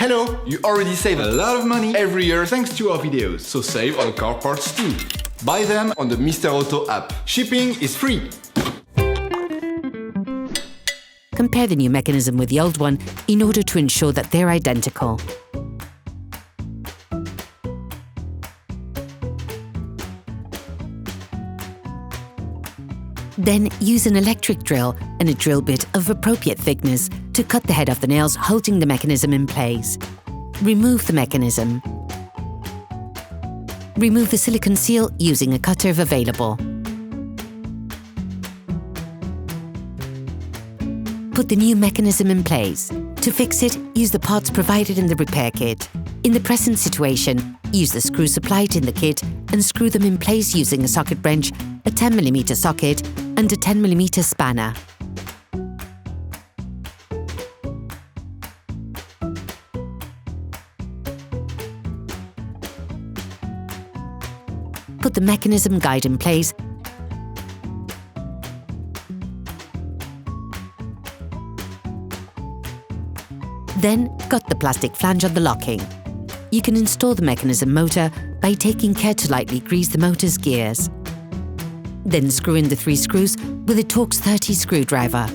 Hello! You already save a lot of money every year thanks to our videos, so save on car parts too. Buy them on the Mr. Auto app. Shipping is free. Compare the new mechanism with the old one in order to ensure that they're identical. Then use an electric drill and a drill bit of appropriate thickness to cut the head off the nails holding the mechanism in place. Remove the mechanism. Remove the silicone seal using a cutter if available. Put the new mechanism in place. To fix it, use the parts provided in the repair kit. In the present situation, use the screws supplied in the kit and screw them in place using a socket wrench, a 10mm socket and a 10mm spanner. Put the mechanism guide in place . Then gut the plastic flange on the locking. You can install the mechanism motor by taking care to lightly grease the motor's gears. Then screw in the 3 screws with a Torx T30 screwdriver.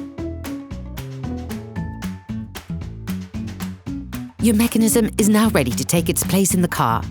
Your mechanism is now ready to take its place in the car.